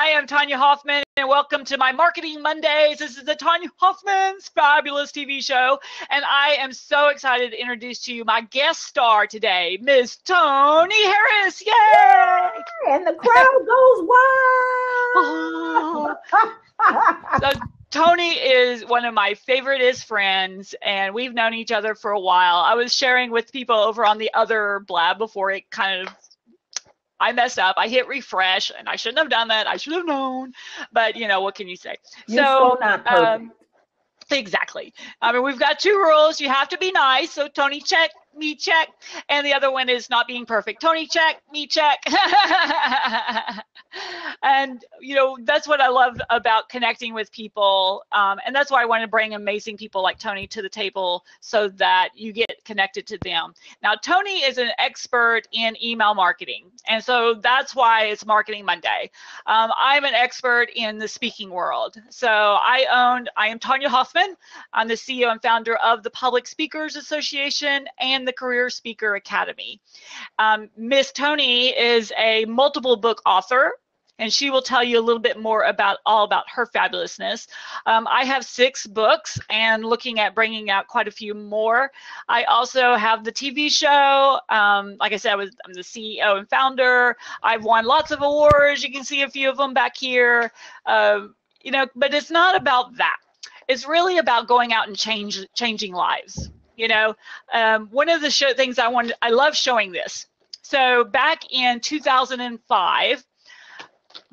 I am Tonya Hofmann, and welcome to my Marketing Mondays. This is the Tonya Hofmann's fabulous TV show, and I am so excited to introduce to you my guest star today, Miss Tony Harris. Yay! And the crowd goes wild. So Tony is one of my favoriteest friends, and we've known each other for a while. I was sharing with people over on the other blab before it kind of I messed up. I hit refresh, and I shouldn't have done that. I should have known. But, you know, what can you say? You're so not perfect. Exactly. I mean, we've got two rules. You have to be nice. So, Tony, check, me, check. And the other one is not being perfect. Tony, check, me, check. And, you know, that's what I love about connecting with people. And that's why I want to bring amazing people like Tony to the table so that you get connected to them. Now, Tony is an expert in email marketing. And so that's why it's Marketing Monday. I'm an expert in the speaking world. So I am Tonya Hofmann. I'm the CEO and founder of the Public Speakers Association and the Career Speaker Academy. Miss Tony is a multiple book author, and she will tell you a little bit more about her fabulousness. I have 6 books and looking at bringing out quite a few more. I also have the TV show. Like I said, I'm the CEO and founder. I've won lots of awards. You can see a few of them back here. You know, but it's not about that. It's really about going out and changing lives. You know, one of the things I love showing this. So back in 2005,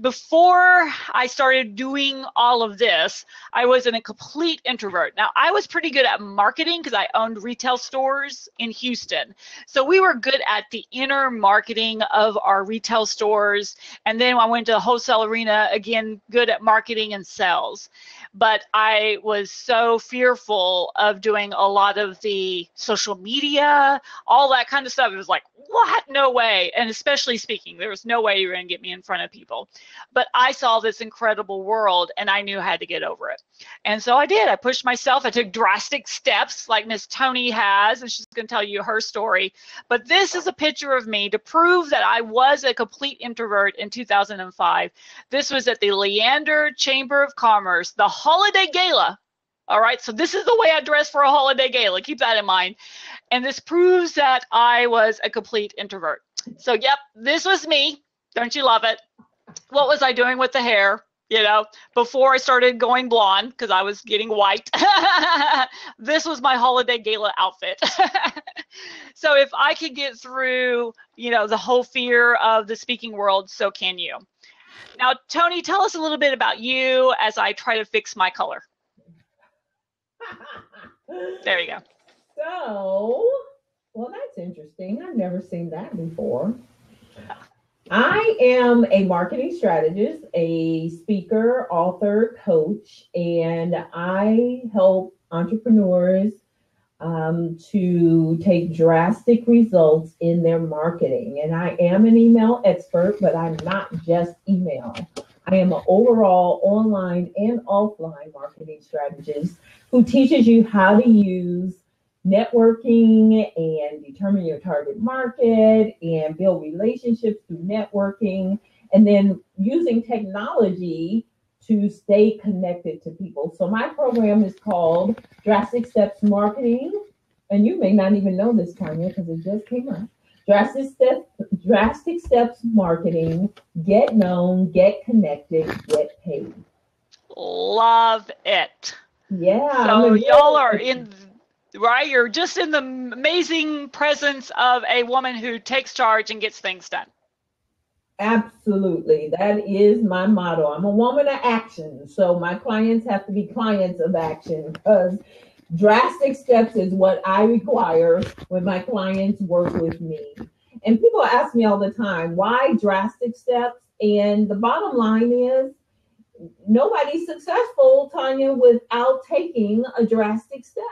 before I started doing all of this, I was a complete introvert. Now, I was pretty good at marketing because I owned retail stores in Houston. So we were good at the inner marketing of our retail stores. And then I went to the wholesale arena, again, good at marketing and sales. But I was so fearful of doing a lot of the social media, all that kind of stuff. It was like, what? No way. And especially speaking, there was no way you were going to get me in front of people. But I saw this incredible world, and I knew I had to get over it. And so I did. I pushed myself. I took drastic steps like Miss Tony has, and she's going to tell you her story. But this is a picture of me to prove that I was a complete introvert in 2005. This was at the Leander Chamber of Commerce, the Holiday Gala. All right, so this is the way I dress for a holiday gala. Keep that in mind. And this proves that I was a complete introvert. So, yep, this was me. Don't you love it? What was I doing with the hair, you know, before I started going blonde because I was getting white? This was my holiday gala outfit. So if I could get through, you know, the whole fear of the speaking world, so can you. Now, Tony, tell us a little bit about you as I try to fix my color. There you go. So, well, that's interesting. I've never seen that before. I am a marketing strategist, a speaker, author, coach, and I help entrepreneurs to take drastic results in their marketing. And I am an email expert, but I'm not just email. I am an overall online and offline marketing strategist who teaches you how to use networking and determine your target market and build relationships through networking, and then using technology to stay connected to people. So my program is called Drastic Steps Marketing, and you may not even know this, Tonya, because it just came up. Drastic Steps Marketing. Get known, get connected, get paid. Love it. Yeah. So y'all are in, right? You're just in the amazing presence of a woman who takes charge and gets things done. Absolutely. That is my motto. I'm a woman of action. So my clients have to be clients of action because drastic steps is what I require when my clients work with me. And people ask me all the time, why drastic steps? And the bottom line is nobody's successful, Tonya, without taking a drastic step.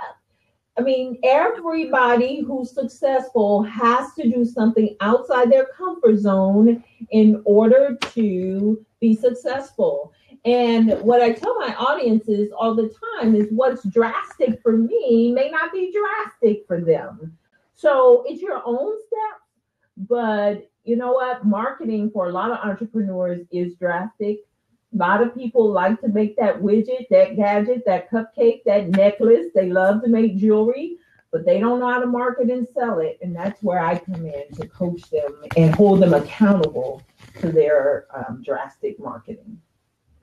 I mean, everybody who's successful has to do something outside their comfort zone in order to be successful. And what I tell my audiences all the time is what's drastic for me may not be drastic for them. So it's your own steps. But you know what? Marketing for a lot of entrepreneurs is drastic. A lot of people like to make that widget, that gadget, that cupcake, that necklace. They love to make jewelry, but they don't know how to market and sell it. And that's where I come in to coach them and hold them accountable to their drastic marketing.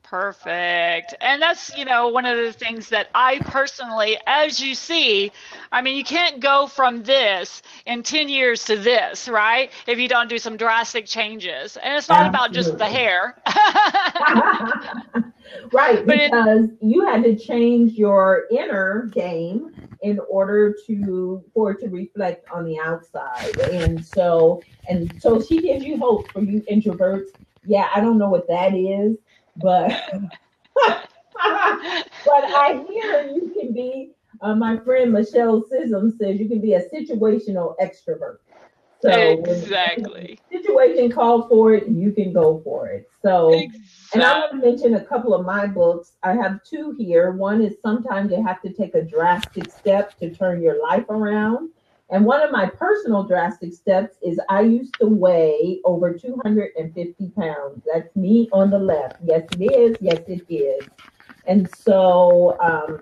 Perfect. And that's, one of the things that I personally, as you see, I mean, you can't go from this in 10 years to this, right? If you don't do some drastic changes. And it's not about just the hair. Right, because you had to change your inner game in order for it to reflect on the outside. And so she gives you hope for you introverts. Yeah, I don't know what that is. But I hear you can be, my friend Michelle Sism says you can be a situational extrovert. So exactly. When the situation calls for it, you can go for it. So, exactly. And I want to mention a couple of my books. I have two here. One is Sometimes You Have to Take a Drastic Step to Turn Your Life Around. And one of my personal drastic steps is I used to weigh over 250 pounds. That's me on the left. Yes, it is. Yes, it is. And so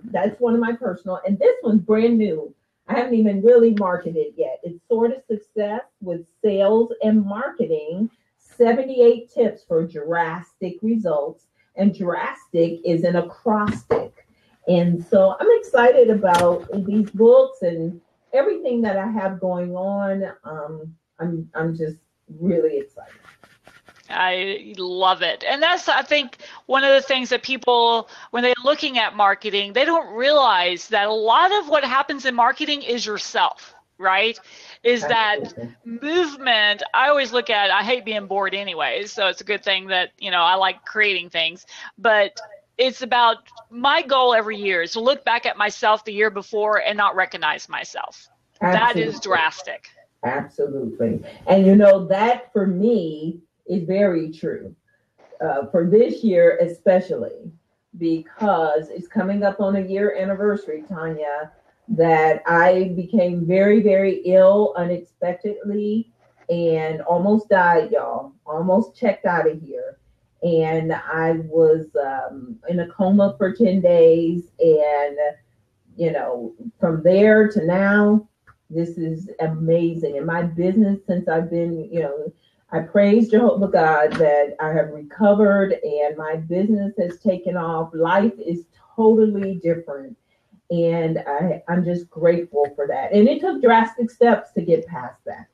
that's one of my personal. And this one's brand new. I haven't even really marketed yet. It's Sort of Success with Sales and Marketing, 78 Tips for Drastic Results. And drastic is an acrostic. And so I'm excited about these books and everything that I have going on. I'm just really excited. I love it. And that's, I think, one of the things that people, when they're looking at marketing, they don't realize that a lot of what happens in marketing is yourself, right? Is that movement. I always look at, I hate being bored anyways, so it's a good thing that, I like creating things. But it's about, my goal every year is to look back at myself the year before and not recognize myself. Absolutely. That is drastic. Absolutely. And that for me is very true. For this year especially, because it's coming up on a year anniversary, Tonya, that I became very, very ill unexpectedly and almost died, y'all. Almost checked out of here. And I was in a coma for 10 days. And, from there to now, this is amazing. And my business, since I've been, I praise Jehovah God that I have recovered and my business has taken off. Life is totally different. And I'm just grateful for that. And it took drastic steps to get past that.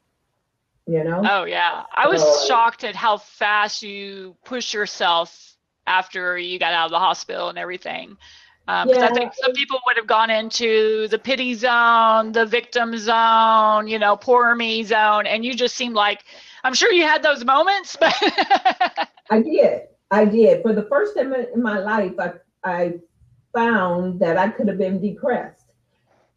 Oh, yeah. I was shocked at how fast you pushed yourself after you got out of the hospital and everything. Because I think some people would have gone into the pity zone, the victim zone, poor me zone. And you just seemed like, I'm sure you had those moments. But I did. For the first time in my life, I found that I could have been depressed.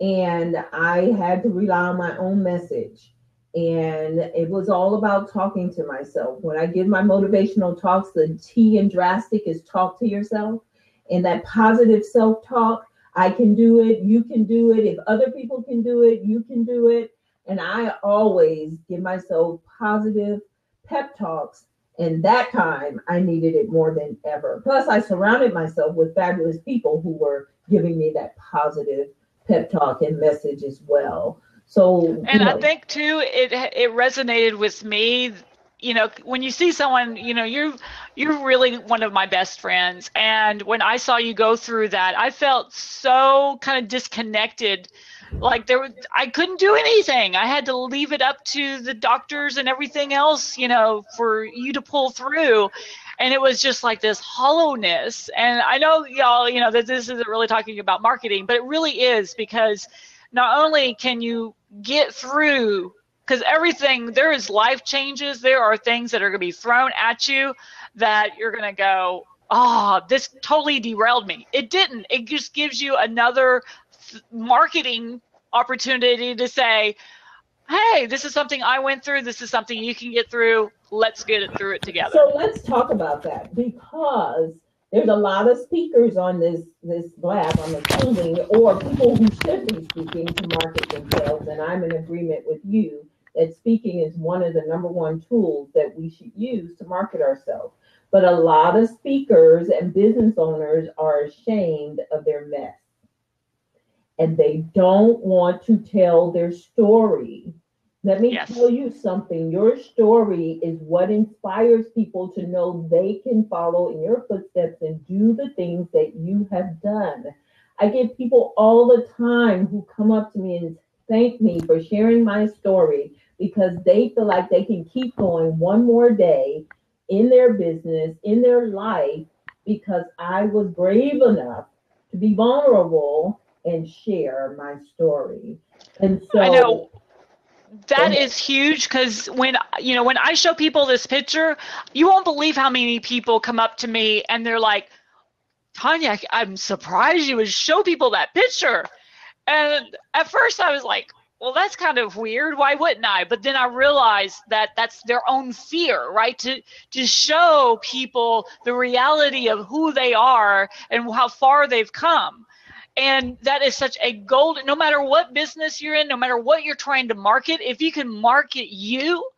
And I had to rely on my own message. And it was all about talking to myself. When I give my motivational talks, the T in drastic is talk to yourself. And that positive self-talk, I can do it, you can do it. If other people can do it, you can do it. And I always give myself positive pep talks. And that time I needed it more than ever. Plus, I surrounded myself with fabulous people who were giving me that positive pep talk and message as well. So, and I think too, it resonated with me. When you see someone, you're really one of my best friends. And when I saw you go through that, I felt so kind of disconnected. Like I couldn't do anything. I had to leave it up to the doctors and everything else, for you to pull through. And it was just like this hollowness. And I know y'all, that this isn't really talking about marketing, but it really is, because not only can you get through, because there is life changes. There are things that are going to be thrown at you that you're going to go, oh, this totally derailed me. It didn't. It just gives you another marketing opportunity to say, hey, this is something I went through. This is something you can get through. Let's get it through it together. So let's talk about that, because there's a lot of speakers on this lab, I'm assuming, or people who should be speaking to market themselves. And I'm in agreement with you that speaking is one of the number one tools that we should use to market ourselves. But a lot of speakers and business owners are ashamed of their mess. And they don't want to tell their story. Let me tell you something. Your story is what inspires people to know they can follow in your footsteps and do the things that you have done. I get people all the time who come up to me and thank me for sharing my story because they feel like they can keep going one more day in their business, in their life, because I was brave enough to be vulnerable and share my story. And so I know that is huge, because when I show people this picture, you won't believe how many people come up to me and they're like, Tonya, I'm surprised you would show people that picture. And at first I was like, well, that's kind of weird. Why wouldn't I? But then I realized that that's their own fear, right? To show people the reality of who they are and how far they've come. And that is such a golden, no matter what business you're in, no matter what you're trying to market, if you can market you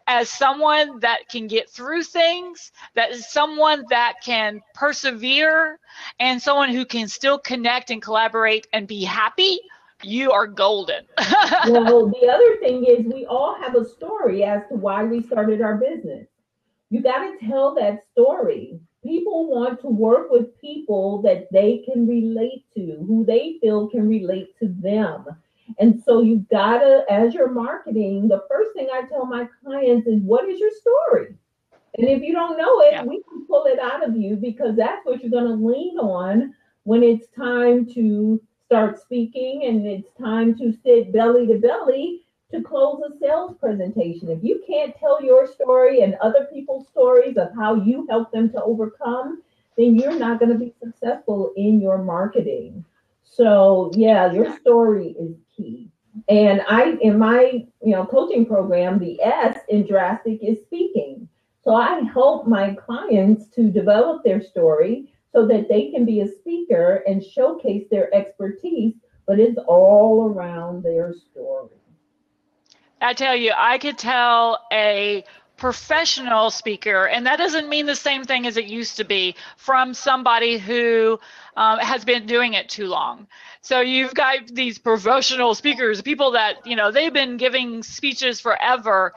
as someone that can get through things, that is someone that can persevere, and someone who can still connect and collaborate and be happy, you are golden. Well, the other thing is we all have a story as to why we started our business. You got to tell that story. People want to work with people that they can relate to, who they feel can relate to them. And so you gotta, as you're marketing, the first thing I tell my clients is, what is your story? And if you don't know it, we can pull it out of you, because that's what you're gonna lean on when it's time to start speaking and it's time to sit belly to belly to close a sales presentation. If you can't tell your story and other people's stories of how you help them to overcome, then you're not going to be successful in your marketing. So yeah, your story is key. And in my coaching program, the S in drastic is speaking. So I help my clients to develop their story so that they can be a speaker and showcase their expertise, but it's all around their story. I tell you, I could tell a professional speaker, and that doesn't mean the same thing as it used to be, from somebody who has been doing it too long. So you've got these professional speakers, people that, they've been giving speeches forever,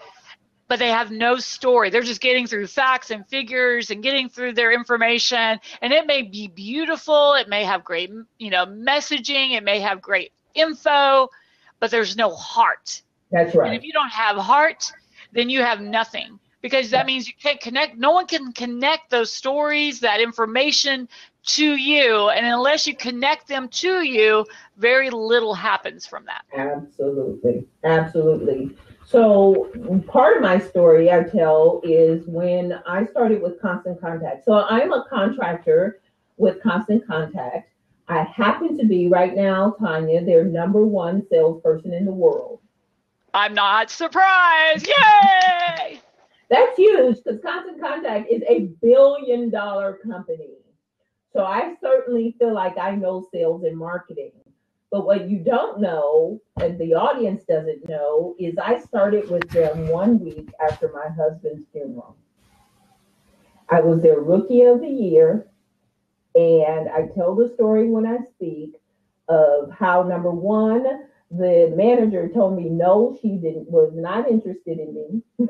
but they have no story. They're just getting through facts and figures and getting through their information. And it may be beautiful. It may have great, messaging. It may have great info, but there's no heart. That's right. And if you don't have heart, then you have nothing, because that means you can't connect. No one can connect those stories, that information to you. And unless you connect them to you, very little happens from that. Absolutely. Absolutely. So part of my story I tell is when I started with Constant Contact. So I'm a contractor with Constant Contact. I happen to be right now, Tonya, their #1 salesperson in the world. I'm not surprised. Yay! That's huge, because Constant Contact is a $1 billion company. So I certainly feel like I know sales and marketing. But what you don't know, and the audience doesn't know, is I started with them 1 week after my husband's funeral. I was their Rookie of the Year, and I tell the story when I speak of how, number one, the manager told me no, she was not interested in me,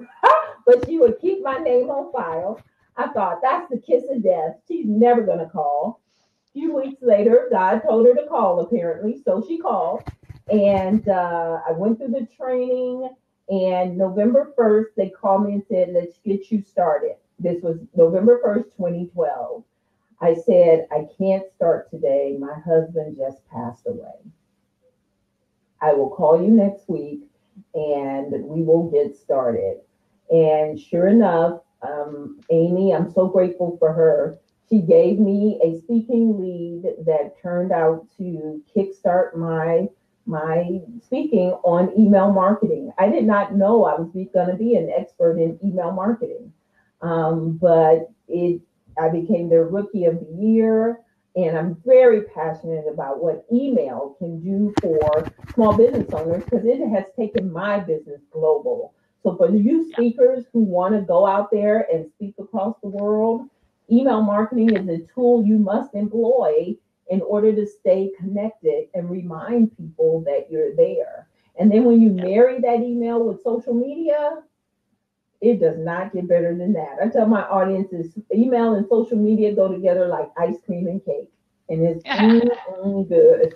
but she would keep my name on file. I thought, that's the kiss of death. She's never going to call. A few weeks later, God told her to call, apparently, so she called. And I went through the training, and November 1st, they called me and said, let's get you started. This was November 1st, 2012. I said, I can't start today. My husband just passed away. I will call you next week and we will get started. And sure enough, Amy, I'm so grateful for her. She gave me a speaking lead that turned out to kickstart my speaking on email marketing. I did not know I was going to be an expert in email marketing, but I became their Rookie of the Year. And I'm very passionate about what email can do for small business owners, because it has taken my business global. So for you speakers who want to go out there and speak across the world, Email marketing is a tool you must employ in order to stay connected and remind people that you're there. And then when you marry that email with social media, it does not get better than that. I tell my audiences, email and social media go together like ice cream and cake, and it's good.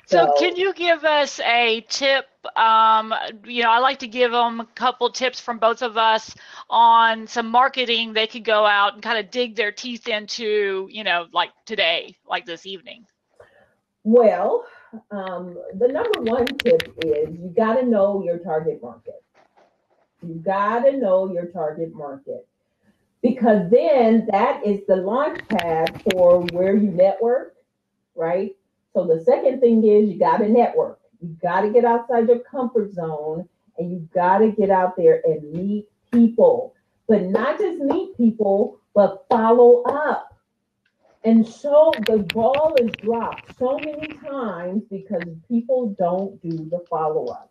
So can you give us a tip? I like to give them a couple tips from both of us on some marketing they could go out and kind of dig their teeth into, like today, like this evening. Well, the number one tip is you got to know your target market. You got to know your target market, because then that is the launch pad for where you network, right? So the second thing is you got to network. You got to get outside your comfort zone, and you got to get out there and meet people, but not just meet people, but follow up. And so the ball is dropped so many times because people don't do the follow-up.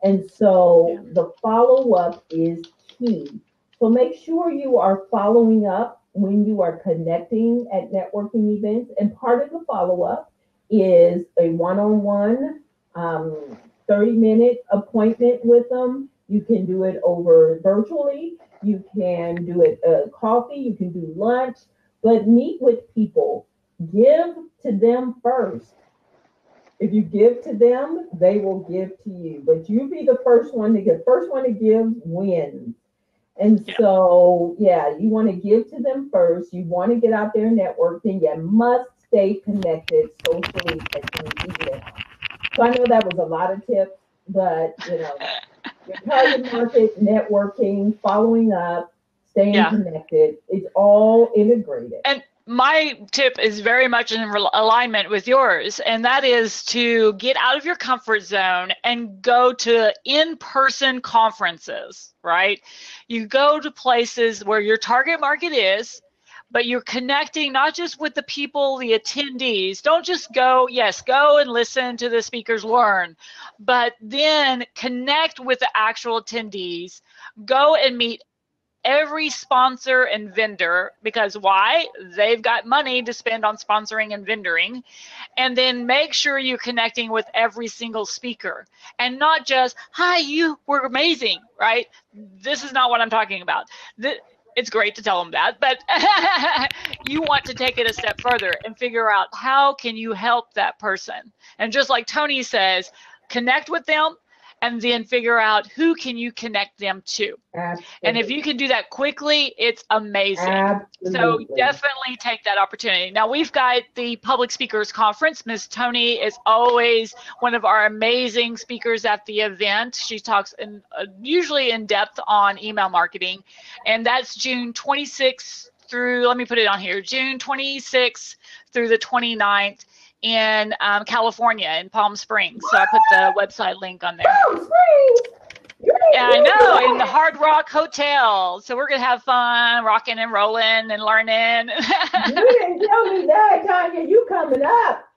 And so the follow-up is key. So make sure you are following up when you are connecting at networking events. And part of the follow-up is a one-on-one 30-minute appointment with them. You can do it over virtually. You can do it coffee. You can do lunch. But meet with people. Give to them first. If you give to them, they will give to you. But you be the first one to give. First one to give wins. And so, you want to give to them first. You want to get out there and network. Then you must stay connected socially as an email. So I know that was a lot of tips, but your target market, networking, following up, staying connected, it's all integrated. And my tip is very much in alignment with yours, and that is to get out of your comfort zone and go to in-person conferences, right? You go to places where your target market is, but you're connecting not just with the people, the attendees. Don't just go and listen to the speakers, learn, but then connect with the actual attendees. Go and meet every sponsor and vendor, because why? They've got money to spend on sponsoring and vendoring. And then make sure you're connecting with every single speaker, and not just, hi, you were amazing, right? This is not what I'm talking about. It's great to tell them that, but you want to take it a step further and figure out how can you help that person. And just like Tony says, connect with them, and then figure out who can you connect them to. Absolutely. And if you can do that quickly, it's amazing. Absolutely. So definitely take that opportunity. Now, we've got the Public Speakers Conference. Ms. Tony is always one of our amazing speakers at the event. She talks usually in depth on email marketing, and that's June 26th through, let me put it on here, June 26th through the 29th. In California, in Palm Springs. So I put the website link on there. Palm Springs! Yeah, I know, in the Hard Rock Hotel. So we're going to have fun, rocking and rolling and learning. You didn't tell me that, Tonya. You coming up.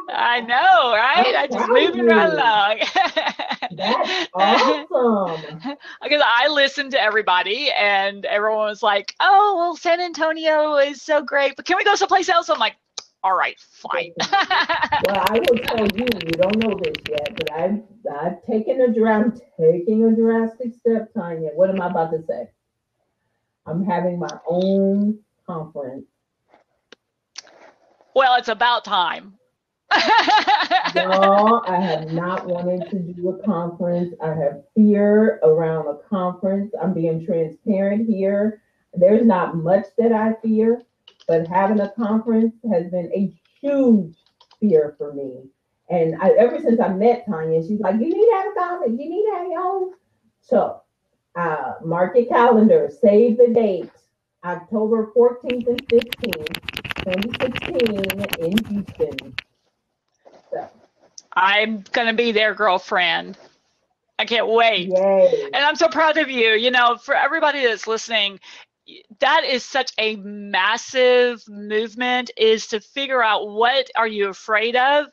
I know, right? I just moving right along. That's awesome. Because I listened to everybody, and everyone was like, oh, well, San Antonio is so great, but can we go someplace else? I'm like, all right, fine. Well, I will tell you, you don't know this yet, but I'm taking a drastic step, Tonya. What am I about to say? I'm having my own conference. Well, it's about time. No, I have not wanted to do a conference. I have fear around a conference. I'm being transparent here. There's not much that I fear. But having a conference has been a huge fear for me. And ever since I met Tonya, she's like, you need to have a conference. You need to have your own. So mark your calendar. Save the date. October 14th and 15th, 2016 in Houston. So. I'm going to be there, girlfriend. I can't wait. Yay. And I'm so proud of you. For everybody that's listening, that is such a massive movement, is to figure out what are you afraid of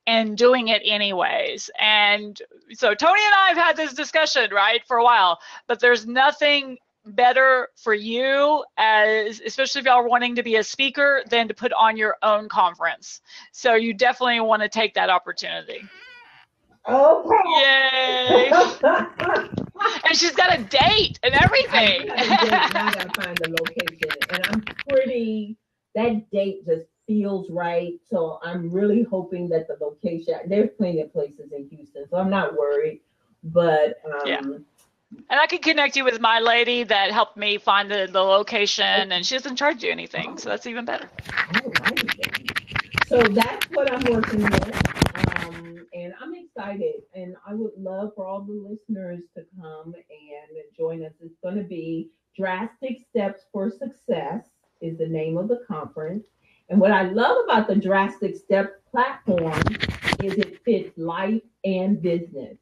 and doing it anyways. And so Tony and I have had this discussion, right, for a while, but there's nothing better for you, as especially if y'all are wanting to be a speaker, than to put on your own conference. So you definitely want to take that opportunity. Okay. Yay! And she's got a date and everything. I gotta find the location, and that date just feels right. So I'm really hoping that the location. There's plenty of places in Houston, so I'm not worried. But yeah. And I can connect you with my lady that helped me find the location, and she doesn't charge you anything, so that's even better. So that's what I'm working with, and I'm excited, and I would love for all the listeners to come and join us. It's going to be Drastic Steps for Success is the name of the conference. And what I love about the Drastic Steps platform is it fits life and business.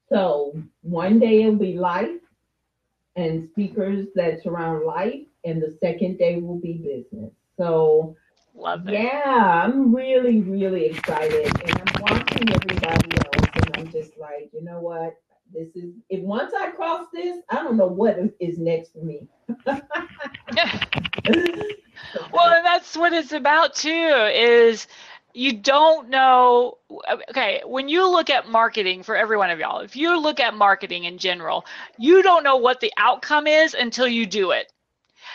So one day it'll be life and speakers that surround life, and the second day will be business. So love it. Yeah, I'm really, really excited, and I'm watching everybody else, and I'm just like, you know what? This is, if once I cross this, I don't know what is next for me. Well, and that's what it's about too, is you don't know. Okay, when you look at marketing, for every one of y'all, if you look at marketing in general, you don't know what the outcome is until you do it.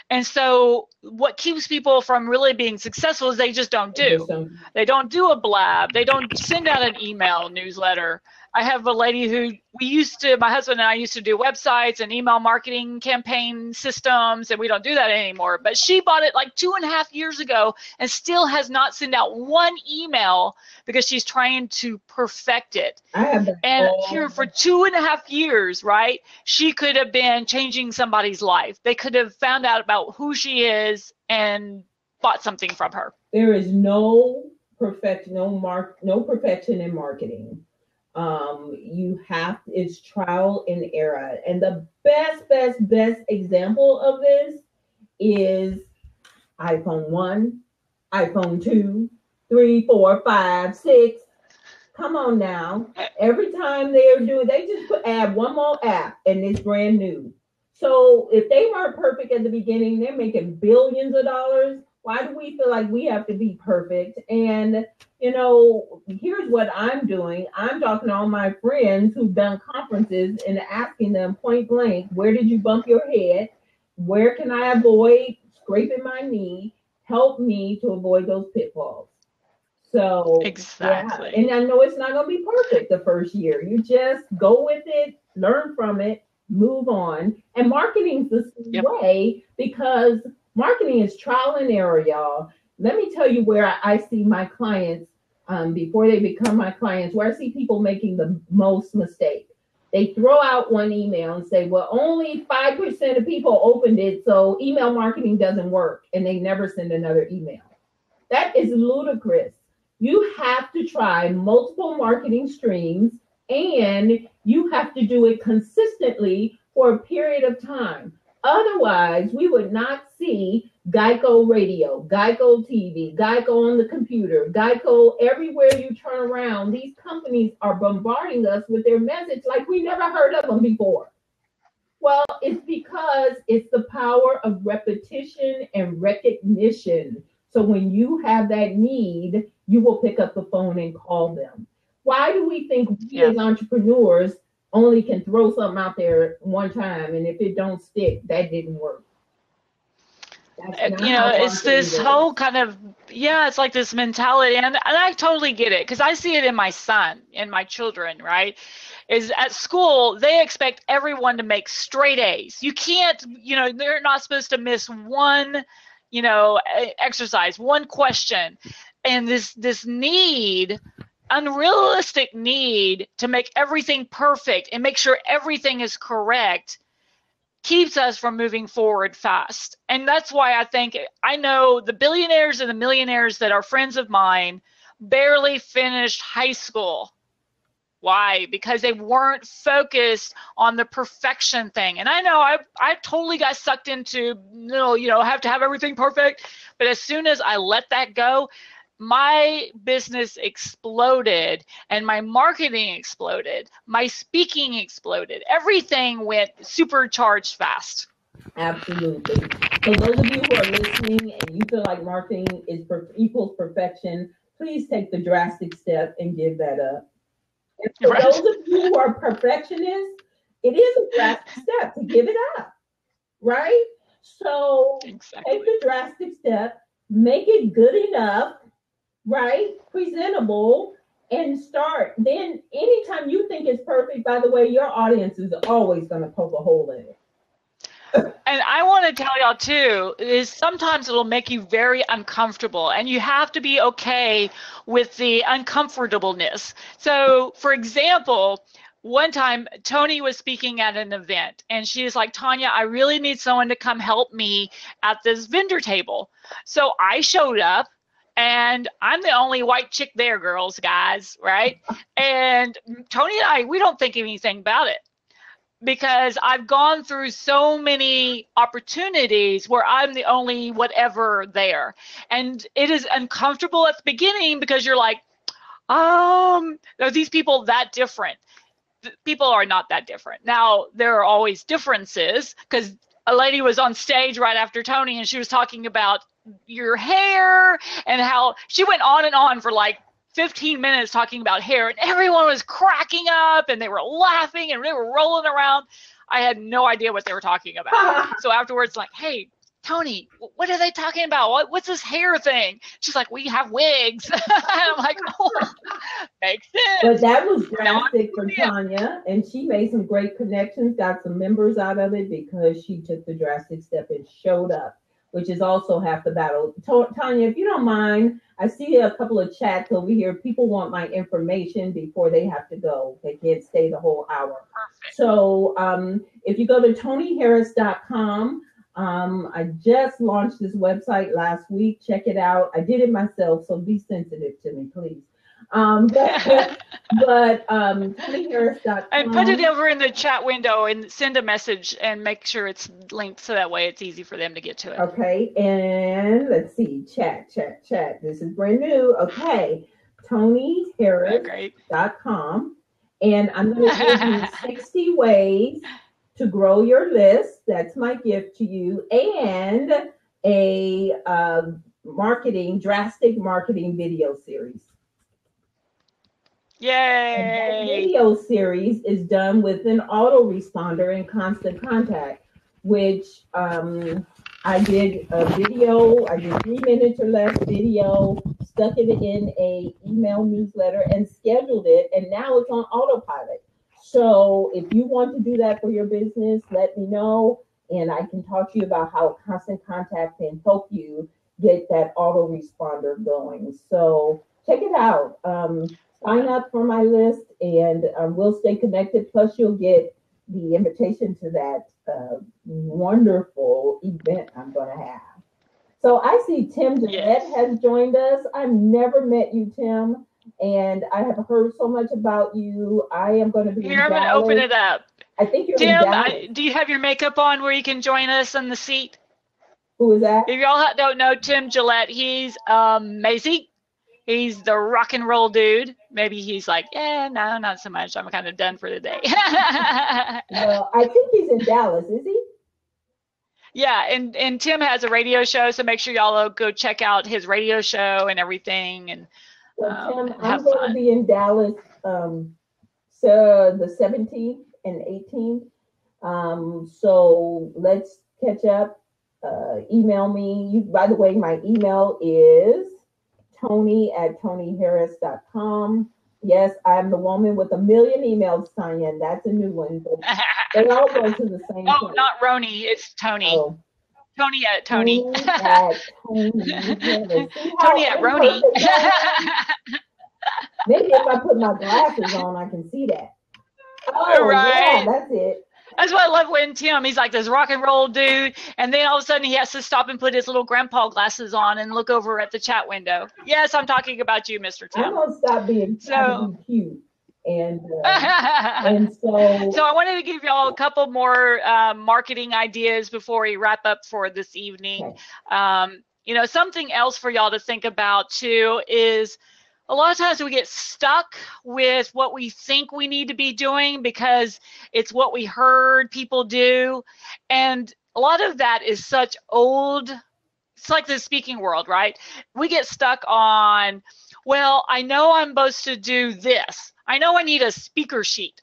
And so what keeps people from really being successful is they just don't do. They don't do a blab. They don't send out an email newsletter. I have a lady who my husband and I used to do websites and email marketing campaign systems, and we don't do that anymore. But she bought it like 2.5 years ago and still has not sent out one email because she's trying to perfect it. And here for 2.5 years, right, she could have been changing somebody's life. They could have found out about who she is and bought something from her. There is no perfection in marketing. It's trial and error. And the best example of this is iPhone 1, iPhone 2, 3, 4, 5, 6. Come on now. Every time they just add one more app and it's brand new. So if they weren't perfect at the beginning, they're making billions of dollars. Why do we feel like we have to be perfect? And, here's what I'm doing. I'm talking to all my friends who've done conferences and asking them point blank, where did you bump your head? Where can I avoid scraping my knee? Help me to avoid those pitfalls. So, exactly. Yeah. And I know it's not going to be perfect the first year. You just go with it, learn from it, move on. And marketing's the same way, because marketing is trial and error, y'all. Let me tell you where I see my clients, before they become my clients, where I see people making the most mistake. They throw out one email and say, well, only 5% of people opened it, so email marketing doesn't work, and they never send another email. That is ludicrous. You have to try multiple marketing streams, and you have to do it consistently for a period of time. Otherwise, we would not see Geico radio, Geico TV, Geico on the computer, Geico everywhere you turn around. These companies are bombarding us with their message like we never heard of them before. Well, it's because it's the power of repetition and recognition. So when you have that need, you will pick up the phone and call them. Why do we think we as entrepreneurs only can throw something out there one time, and if it don't stick, that didn't work? It's this whole kind of, it's like this mentality, and I totally get it, because I see it in my son and my children, right? Is at school, they expect everyone to make straight A's. You can't, they're not supposed to miss one, exercise, one question. And this need, unrealistic need to make everything perfect and make sure everything is correct, keeps us from moving forward fast. And that's why I know the billionaires and the millionaires that are friends of mine barely finished high school. Why? Because they weren't focused on the perfection thing. And I know I totally got sucked into, have to have everything perfect. But as soon as I let that go, my business exploded, and my marketing exploded, my speaking exploded. Everything went supercharged fast. Absolutely. So those of you who are listening and you feel like marketing equals perfection, please take the drastic step and give that up. And for Right. those of you who are perfectionists, it is a drastic step to give it up, right? So Exactly. take the drastic step, make it good enough, right? Presentable, and start. Then anytime you think it's perfect, by the way, your audience is always going to poke a hole in it. And I want to tell y'all too, is sometimes it'll make you very uncomfortable, and you have to be okay with the uncomfortableness. So for example, one time Tony was speaking at an event and she's like, Tonya, I really need someone to come help me at this vendor table. So I showed up, and I'm the only white chick there, guys, right? And Tony and I, we don't think anything about it, because I've gone through so many opportunities where I'm the only whatever there. And it is uncomfortable at the beginning because you're like, are these people that different? People are not that different. Now, there are always differences, because a lady was on stage right after Tony and she was talking about your hair and how she went on and on for like 15 minutes talking about hair, and everyone was cracking up and they were laughing and they were rolling around. I had no idea what they were talking about. So afterwards, like, hey, Tony, what are they talking about? What's this hair thing? She's like, we have wigs. And I'm like, oh, makes sense. But that was drastic for Tonya, and she made some great connections, got some members out of it because she took the drastic step and showed up, which is also half the battle. Tonya, if you don't mind, I see a couple of chats over here. People want my information before they have to go. They can't stay the whole hour. Perfect. So if you go to tonyharris.com, I just launched this website last week. Check it out. I did it myself, so be sensitive to me, please. But tonyharris.com. And put it over in the chat window and send a message and make sure it's linked so that way it's easy for them to get to it. Okay, and let's see, chat. This is brand new. Okay, tonyharris.com. And I'm going to give you 60 ways to grow your list. That's my gift to you. And a drastic marketing video series. Yay! And that video series is done with an autoresponder and constant contact, which I did a video. I did 3 minutes or less video, stuck it in a email newsletter and scheduled it, and now it's on autopilot. So if you want to do that for your business, let me know, and I can talk to you about how constant contact can help you get that autoresponder going. So check it out. Sign up for my list, and we'll stay connected. Plus, you'll get the invitation to that wonderful event I'm going to have. So I see Tim Gillette has joined us. I've never met you, Tim, and I have heard so much about you. I am going to be here. I'm going to open it up. I think you're Tim, do you have your makeup on where you can join us in the seat? Who is that? If y'all don't know Tim Gillette, he's amazing. He's the rock and roll dude. Maybe he's like, no, not so much. I'm kind of done for the day. Well, I think he's in Dallas, is he? Yeah, and Tim has a radio show, so make sure y'all go check out his radio show and everything. And Tim, I'm going to be in Dallas so the 17th and 18th. So let's catch up. Email me. By the way, my email is Tony@tonyharris.com. Yes, I'm the woman with 1 million emails, Tonya, and that's a new one. But they all go to the same Oh, place. not Roni, it's Tony. Oh. Tony at Tony. Tony at Roni. Maybe if I put my glasses on, I can see that. Oh, right. Yeah, that's it. That's why I love when Tim, he's like this rock and roll dude, and then all of a sudden he has to stop and put his little grandpa glasses on and look over at the chat window. Yes, I'm talking about you, Mr. Tim. I'm going to stop being cute. And so I wanted to give y'all a couple more marketing ideas before we wrap up for this evening. Okay. Something else for y'all to think about too is a lot of times we get stuck with what we think we need to be doing because it's what we heard people do. And a lot of that is such old, it's like the speaking world, right? We get stuck on, well, I know I'm supposed to do this. I know I need a speaker sheet,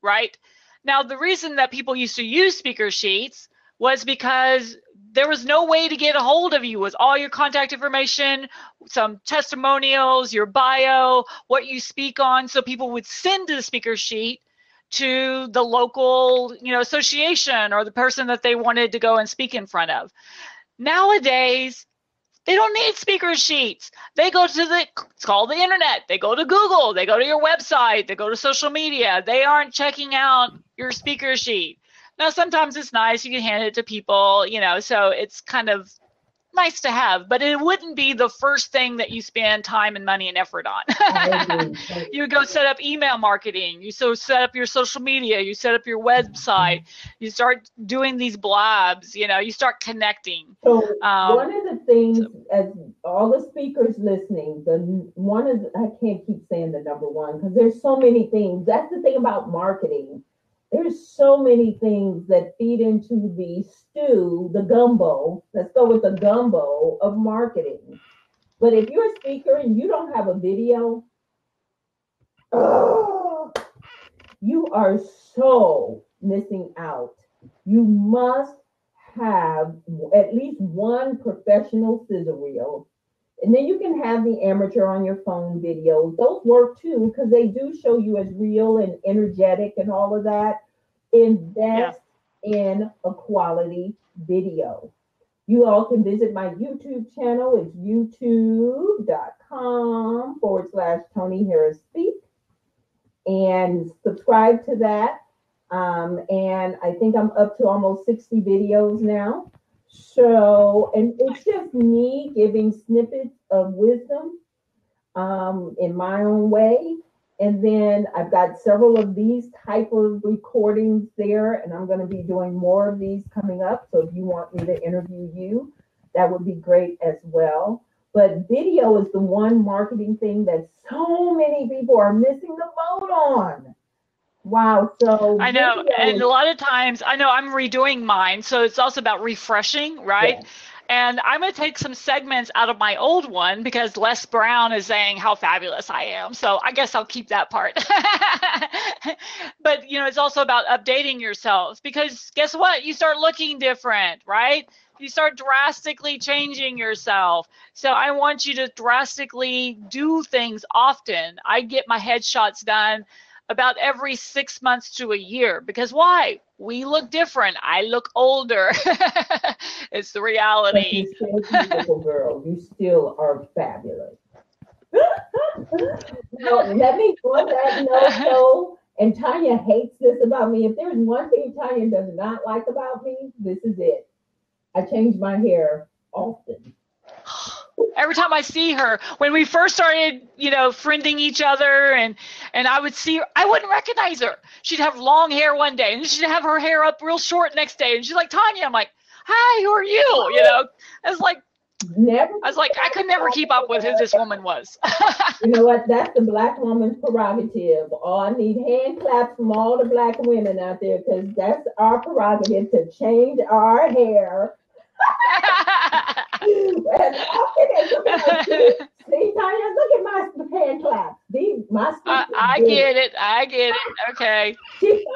right? Now, the reason that people used to use speaker sheets was because there was no way to get a hold of you with all your contact information, some testimonials, your bio, what you speak on. So people would send the speaker sheet to the local, association or the person that they wanted to go and speak in front of. Nowadays, they don't need speaker sheets. They go to it's called the internet. They go to Google. They go to your website. They go to social media. They aren't checking out your speaker sheet. Now, sometimes it's nice. You can hand it to people, so it's kind of nice to have, but it wouldn't be the first thing that you spend time and money and effort on. You would go set up email marketing. You set up your social media. You set up your website. You start doing these blabs. You start connecting. So one of the things, as all the speakers listening, I can't keep saying the number one because there's so many things. That's the thing about marketing. There's so many things that feed into the stew, the gumbo. Let's go with the gumbo of marketing. But if you're a speaker and you don't have a video, you are so missing out. You must have at least one professional sizzle reel. And then you can have the amateur on your phone videos. Those work too, because they do show you as real and energetic and all of that. Invest in a quality video. You all can visit my YouTube channel. It's youtube.com/Tony Harris Speak. And subscribe to that. And I think I'm up to almost 60 videos now. So, and it's just me giving snippets of wisdom in my own way. And then I've got several of these type of recordings there, and I'm going to be doing more of these coming up. So if you want me to interview you, that would be great as well. But video is the one marketing thing that so many people are missing the boat on. Wow. So I know. And a lot of times, I know I'm redoing mine. So it's also about refreshing, right? Yeah. And I'm going to take some segments out of my old one because Les Brown is saying how fabulous I am. So I guess I'll keep that part. But, it's also about updating yourselves because guess what? You start looking different, right? You start drastically changing yourself. So I want you to drastically do things often. I get my headshots done about every 6 months to a year because why? We look different. I look older. It's the reality. But you're still beautiful, girl. You still are fabulous. Now, let me go on that note though. And Tonya hates this about me. If there's one thing Tonya does not like about me, this is it. I change my hair often. Every time I see her, when we first started, friending each other, and I would see her, I wouldn't recognize her. She'd have long hair one day, and she'd have her hair up real short next day, and she's like, Tonya. I'm like, hi, who are you? I was like, I could never keep up with who this woman was. You know what? That's the Black woman's prerogative. Oh, I need hand claps from all the Black women out there because that's our prerogative to change our hair. See, Tonya, look at my hand claps. I get it. Okay.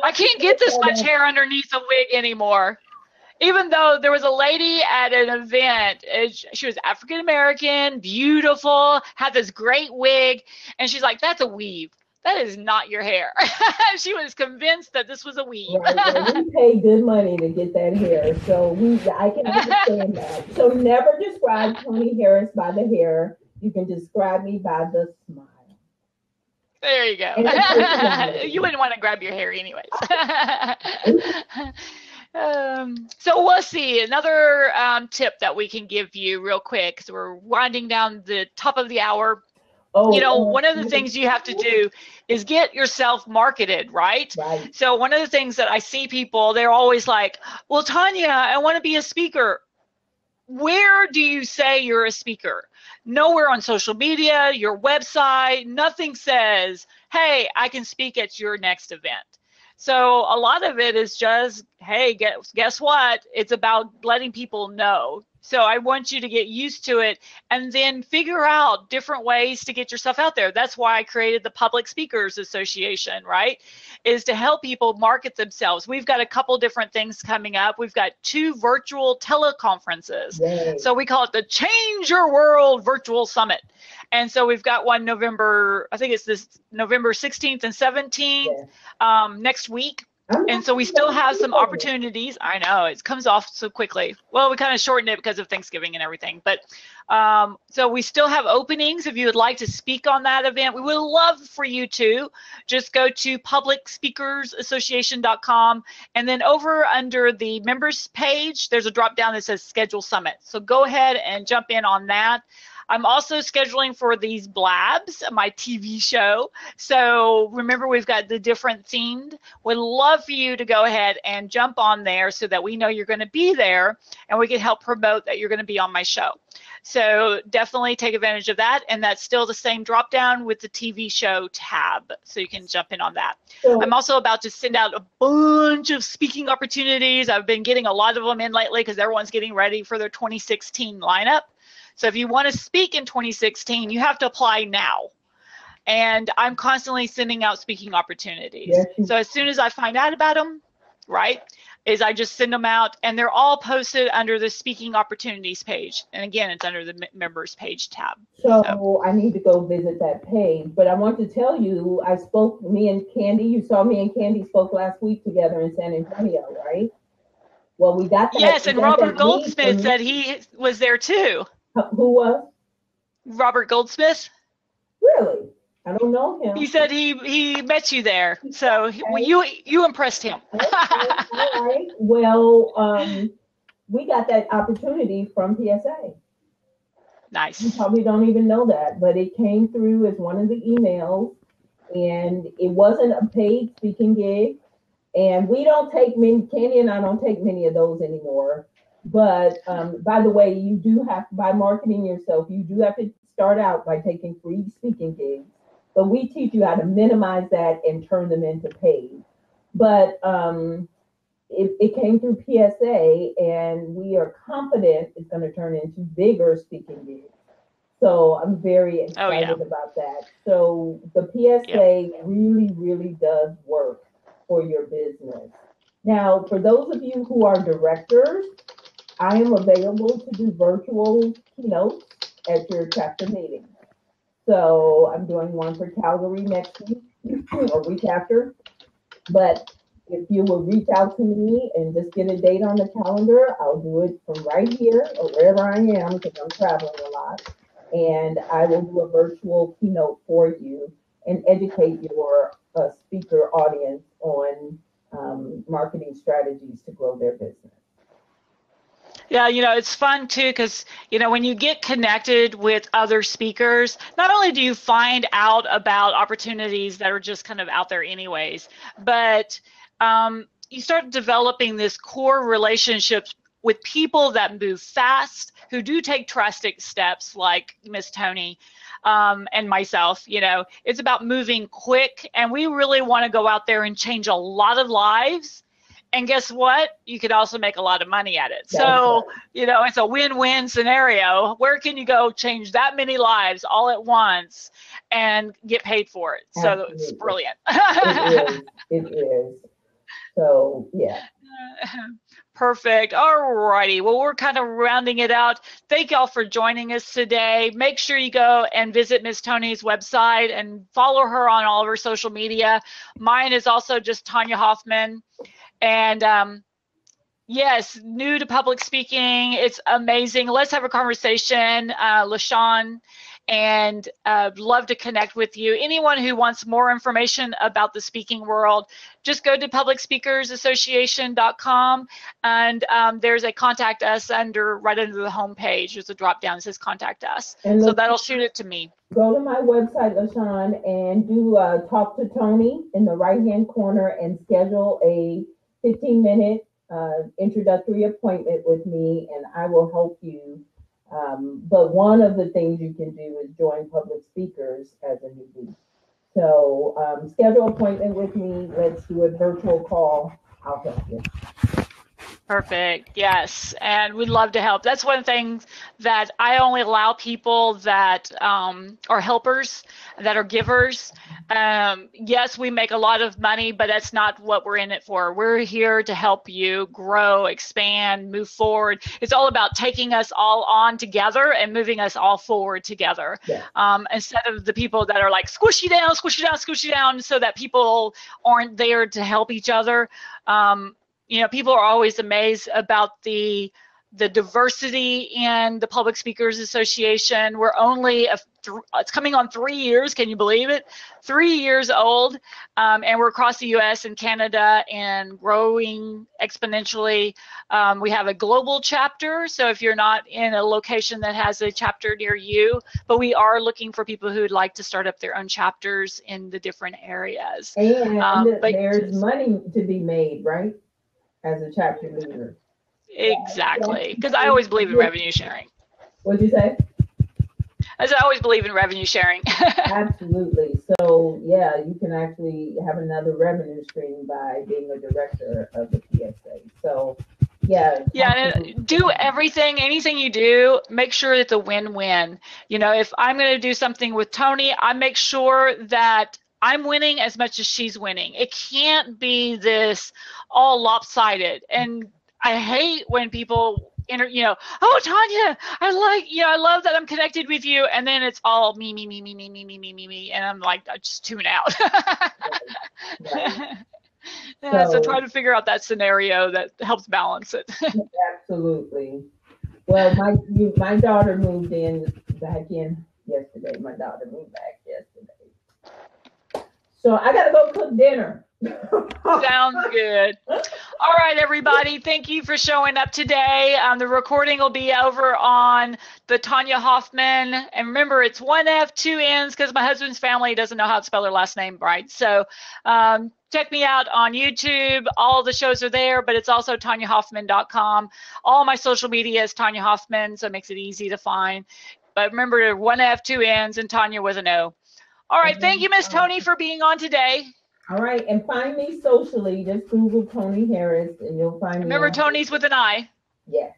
I can't get this much hair underneath a wig anymore. Even though there was a lady at an event, she was African American, beautiful, had this great wig, and she's like, "That's a weave. That is not your hair." She was convinced that this was a weave. Right, well, we pay good money to get that hair, so I can understand that. So never describe Tony Harris by the hair. You can describe me by the smile. There you go. You wouldn't want to grab your hair anyways. So we'll see. Another tip that we can give you real quick, because we're winding down the top of the hour. One of the things you have to do is get yourself marketed, right? So one of the things that I see people, they're always like, well, Tonya, I want to be a speaker. Where do you say you're a speaker? Nowhere on social media, your website, nothing says, hey, I can speak at your next event. So a lot of it is just, hey, guess what? It's about letting people know. So I want you to get used to it and then figure out different ways to get yourself out there. That's why I created the Public Speakers Association, right? Is to help people market themselves. We've got a couple different things coming up. We've got 2 virtual teleconferences. Yay. So we call it the Change Your World Virtual Summit. And so we've got one November, I think it's this November 16th and 17th, next week. And so we still have some opportunities. I know it comes off so quickly. Well, we kind of shortened it because of Thanksgiving and everything. But so we still have openings. If you would like to speak on that event, we would love for you to just go to publicspeakersassociation.com. And then over under the members page, there's a drop down that says Schedule Summit. So go ahead and jump in on that. I'm also scheduling for these blabs, my TV show. So remember, we've got the different themed. We'd love for you to go ahead and jump on there so that we know you're going to be there and we can help promote that you're going to be on my show. So definitely take advantage of that. And that's still the same drop down with the TV show tab. So you can jump in on that. So, I'm also about to send out a bunch of speaking opportunities. I've been getting a lot of them in lately because everyone's getting ready for their 2016 lineup. So if you want to speak in 2016, you have to apply now. And I'm constantly sending out speaking opportunities. Yes. So as soon as I find out about them, right, is I just send them out, and they're all posted under the speaking opportunities page. And again, it's under the members page tab. So I need to go visit that page. But I want to tell you, me and Candy, you saw me and Candy spoke last week together in San Antonio, right? Well, we got that. Yes, and Robert Goldsmith said he was there too. Who was? Robert Goldsmith. Really? I don't know him. He said he met you there, so you impressed him. Okay. All right. Well, we got that opportunity from PSA. Nice. You probably don't even know that, but it came through as one of the emails, and it wasn't a paid speaking gig. And we don't take many. Candy and I don't take many of those anymore. But by the way, you do have, by marketing yourself, you do have to start out by taking free speaking gigs. But we teach you how to minimize that and turn them into paid. But it came through PSA, and we are confident it's going to turn into bigger speaking gigs. So I'm very excited about that. So the PSA really, really does work for your business. Now, for those of you who are directors, I am available to do virtual keynotes at your chapter meeting. So I'm doing one for Calgary next week or week after. But if you will reach out to me and just get a date on the calendar, I'll do it from right here or wherever I am because I'm traveling a lot. And I will do a virtual keynote for you and educate your speaker audience on marketing strategies to grow their business. Yeah, it's fun too because, when you get connected with other speakers, not only do you find out about opportunities that are just kind of out there anyways, but you start developing this core relationships with people that move fast, who do take drastic steps like Miss Tony and myself. It's about moving quick, and we really want to go out there and change a lot of lives. And guess what? You could also make a lot of money at it. So, it's a win-win scenario. Where can you go change that many lives all at once and get paid for it? So it's brilliant. It is. So, yeah. Perfect. All righty. Well, we're kind of rounding it out. Thank y'all for joining us today. Make sure you go and visit Miss Tony's website and follow her on all of her social media. Mine is also just Tonya Hofmann. And yes, new to public speaking. It's amazing. Let's have a conversation, LaShawn, and love to connect with you. Anyone who wants more information about the speaking world, just go to publicspeakersassociation.com, and there's a contact us right under the home page. There's a drop down that says contact us. And so that'll shoot it to me. Go to my website, LaShawn, and do talk to Tony in the right-hand corner and schedule a 15-minute introductory appointment with me, and I will help you. But one of the things you can do is join Public Speakers as a newbie. So schedule an appointment with me. Let's do a virtual call. I'll help you. Perfect. Yes. And we'd love to help. That's one thing that I only allow people that are helpers, that are givers. Yes, we make a lot of money, but that's not what we're in it for. We're here to help you grow, expand, move forward. It's all about taking us all on together and moving us all forward together. Yeah. Instead of the people that are like, squish you down, squish you down, squish you down, so that people aren't there to help each other. You know, people are always amazed about the diversity in the Public Speakers Association. We're only, it's coming on 3 years, can you believe it? 3 years old, and we're across the US and Canada and growing exponentially. We have a global chapter, so if you're not in a location that has a chapter near you, but we are looking for people who'd like to start up their own chapters in the different areas. And there's money to be made, right? As a chapter leader. Exactly, because I always believe in revenue sharing. What'd you say? As I always believe in revenue sharing. Absolutely. So yeah, you can actually have another revenue stream by being a director of the PSA. So yeah. Yeah, and do anything you do, make sure it's a win-win. You know, if I'm going to do something with Tony, I make sure that I'm winning as much as she's winning. It can't be this all lopsided. And I hate when people oh, Tonya, I love that I'm connected with you. And then it's all me. And I'm like, I just tune out. Right. So try to figure out that scenario that helps balance it. Absolutely. Well, my daughter moved back in yesterday. My daughter moved back yesterday. So I got to go cook dinner. Sounds good. All right, everybody. Thank you for showing up today. The recording will be over on the Tonya Hofmann. And remember, it's 1 F, 2 N's, because my husband's family doesn't know how to spell her last name right. So check me out on YouTube. All the shows are there, but it's also TonyaHoffman.com. All my social media is Tonya Hofmann, so it makes it easy to find. But remember, 1 F, 2 N's, and Tonya with an O. All right. Thank you, Miss Tony, for being on today. All right. And find me socially. Just Google Tony Harris and you'll find me. Remember, Tony's with an I. Yes.